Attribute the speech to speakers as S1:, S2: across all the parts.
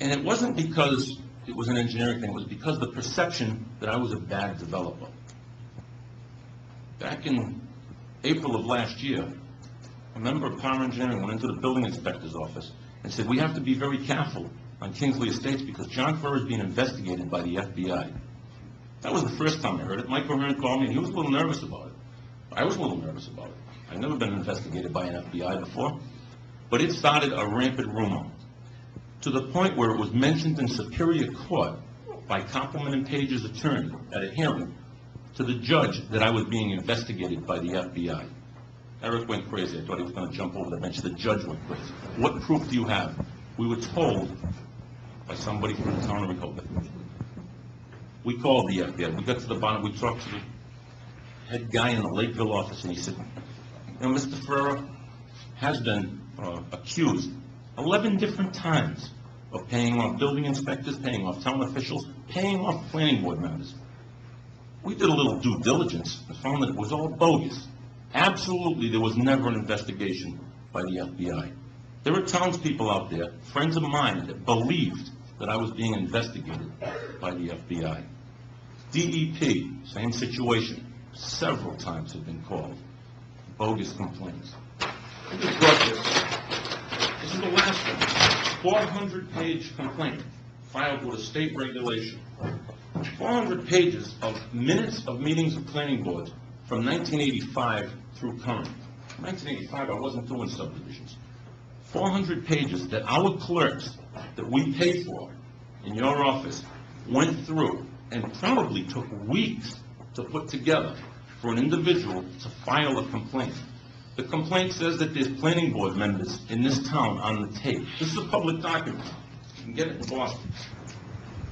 S1: And it wasn't because it was an engineering thing, it was because of the perception that I was a bad developer. Back in April of last year, a member of Power Engineering went into the building inspector's office and said, we have to be very careful on Kingsley Estates because John Ferreira is being investigated by the FBI. That was the first time I heard it. Mike Ferreira called me, and he was a little nervous about it. I was a little nervous about it. I'd never been investigated by an FBI before. But it started a rampant rumor, to the point where it was mentioned in Superior Court by Compliment and Page's attorney at a hearing to the judge that I was being investigated by the FBI. Eric went crazy. I thought he was going to jump over the bench. The judge went crazy. What proof do you have? We were told by somebody from the town of Rehoboth. We called the FBI. We got to the bottom. We talked to the head guy in the Lakeville office, and he said, you know, Mr. Ferreira has been accused 11 different times of paying off building inspectors, paying off town officials, paying off planning board members. We did a little due diligence and found that it was all bogus. Absolutely, there was never an investigation by the FBI. There were townspeople out there, friends of mine, that believed that I was being investigated by the FBI. DEP, same situation. Several times have been called. Bogus complaints. I just brought this. This is the last one. 400-page complaint filed with a state regulation. 400 pages of minutes of meetings of planning boards from 1985 through current. In 1985, I wasn't doing subdivisions. 400 pages that our clerks that we pay for in your office went through and probably took weeks to put together for an individual to file a complaint. The complaint says that there's planning board members in this town on the tape. This is a public document. You can get it in Boston.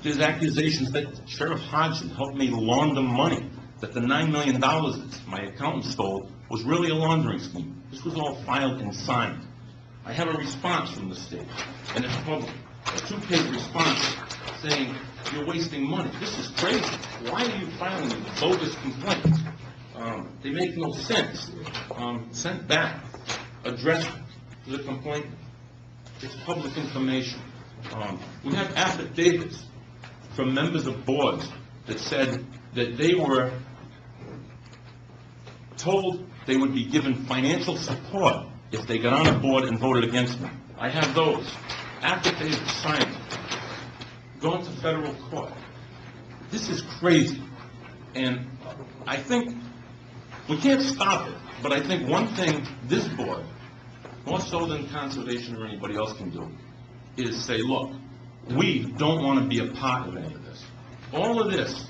S1: There's accusations that Sheriff Hodgson helped me launder money, that the $9 million that my accountant stole was really a laundering scheme. This was all filed and signed. I have a response from the state, and it's public. A 2-page response saying, you're wasting money. This is crazy. Why are you filing these bogus complaints? They make no sense. Sent back, addressed to the complaint. It's public information. We have affidavits from members of boards that said that they were told they would be given financial support if they got on a board and voted against me. I have those. Affidavits signed. Going to federal court. This is crazy. And I think we can't stop it, but I think one thing this board, more so than conservation or anybody else can do, is say, look, we don't want to be a part of any of this. All of this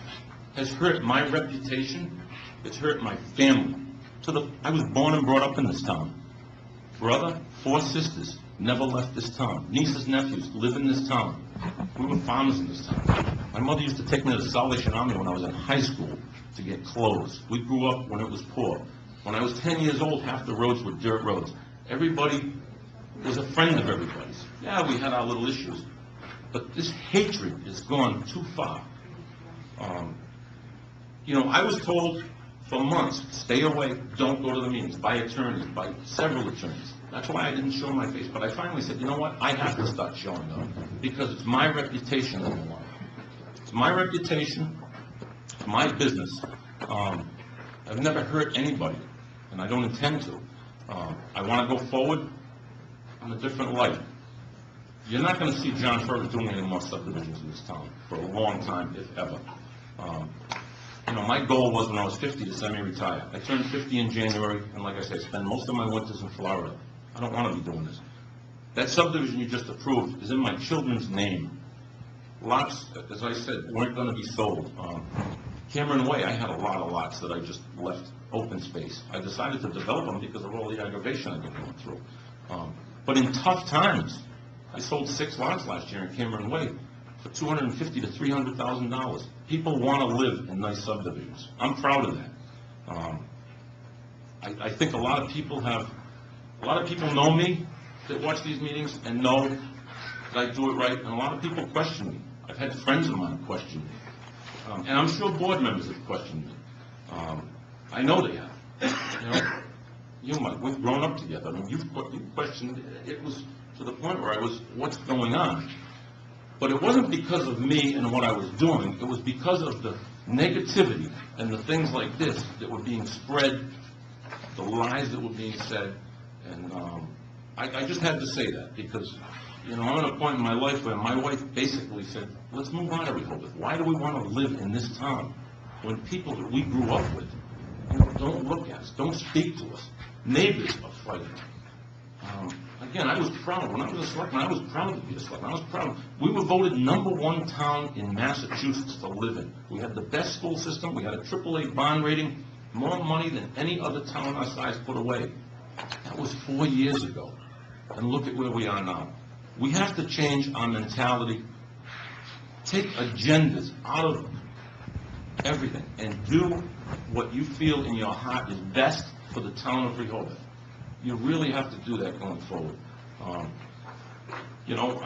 S1: has hurt my reputation. It's hurt my family. I was born and brought up in this town. Brother, 4 sisters, never left this town. Nieces, nephews live in this town. We were farmers in this town. My mother used to take me to the Salvation Army when I was in high school to get clothes. We grew up when it was poor. When I was 10 years old, half the roads were dirt roads. Everybody was a friend of everybody's. Yeah, we had our little issues. But this hatred has gone too far. You know, I was told for months, stay away, don't go to the meetings, by attorneys, by several attorneys. That's why I didn't show my face. But I finally said, you know what, I have to start showing up. Because it's my reputation on the line. It's my reputation, it's my business. I've never hurt anybody, and I don't intend to. I want to go forward in a different light. You're not going to see John Ferreira doing any more subdivisions in this town for a long time, if ever. You know, my goal was when I was 50 to semi-retire. I turned 50 in January, and like I said, I spend most of my winters in Florida. I don't want to be doing this. That subdivision you just approved is in my children's name. Lots, as I said, weren't going to be sold. Cameron Way, I had a lot of lots that I just left open space. I decided to develop them because of all the aggravation I've been going through. But in tough times, I sold 6 lots last year in Cameron Way for $250,000 to $300,000. People want to live in nice subdivisions. I'm proud of that. I think a lot of people know me that watch these meetings and know that I do it right, and a lot of people question me. I've had friends of mine question me. And I'm sure board members have questioned me. I know they have. You know, we've grown up together. I mean, you've questioned. It was to the point where I was, what's going on? But it wasn't because of me and what I was doing, it was because of the negativity and the things like this that were being spread, the lies that were being said, and I just had to say that, because, you know, I'm at a point in my life where my wife basically said, let's move on to Rehoboth. Why do we want to live in this town when people that we grew up with, you know, don't look at us, don't speak to us, neighbors are fighting? Again, I was proud. When I was a selectman, I was proud to be a selectman. I was proud. We were voted #1 town in Massachusetts to live in. We had the best school system. We had a AAA bond rating, more money than any other town our size put away. That was 4 years ago. And look at where we are now. We have to change our mentality, take agendas out of everything, and do what you feel in your heart is best for the town of Rehoboth. You really have to do that going forward. You know,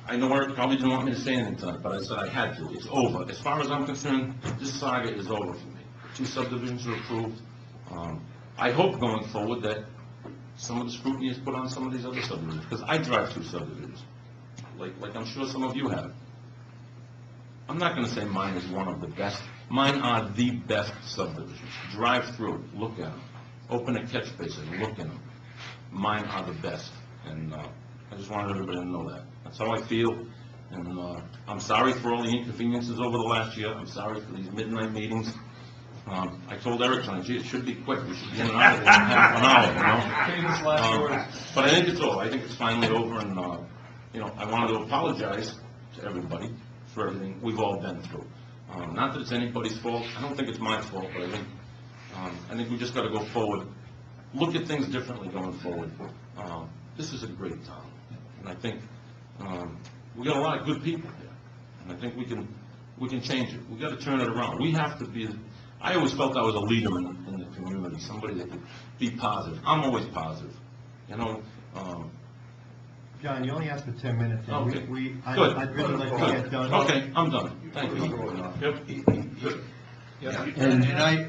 S1: I know Eric probably didn't want me to say anything tonight, but I said I had to. It's over. As far as I'm concerned, this saga is over for me. 2 subdivisions are approved. I hope going forward that some of the scrutiny is put on some of these other subdivisions, because I drive through subdivisions, like I'm sure some of you have. I'm not going to say mine is one of the best. Mine are the best subdivisions. Drive through, look at them. Open a catch basin, look in them. Mine are the best, and I just wanted everybody to know that. That's how I feel, and I'm sorry for all the inconveniences over the last year. I'm sorry for these midnight meetings. I told Eric tonight, gee, it should be quick. We should be in and out of there in half an hour, you know?
S2: Famous last words.
S1: But I think it's over. I think it's finally over, and, you know, I wanted to apologize to everybody for everything we've all been through. Not that it's anybody's fault. I don't think it's my fault, but I think we just got to go forward, look at things differently going forward. This is a great town, and I think we got a lot of good people here, and I think we can change it. We got to turn it around. We have to be. I always felt I was a leader in the community, somebody that could be positive. I'm always positive, you know.
S3: John, you only asked for 10 minutes. And
S1: Okay.
S3: I'd really like to get done.
S1: Okay, I'm done. Thank you. Yep.
S3: And I,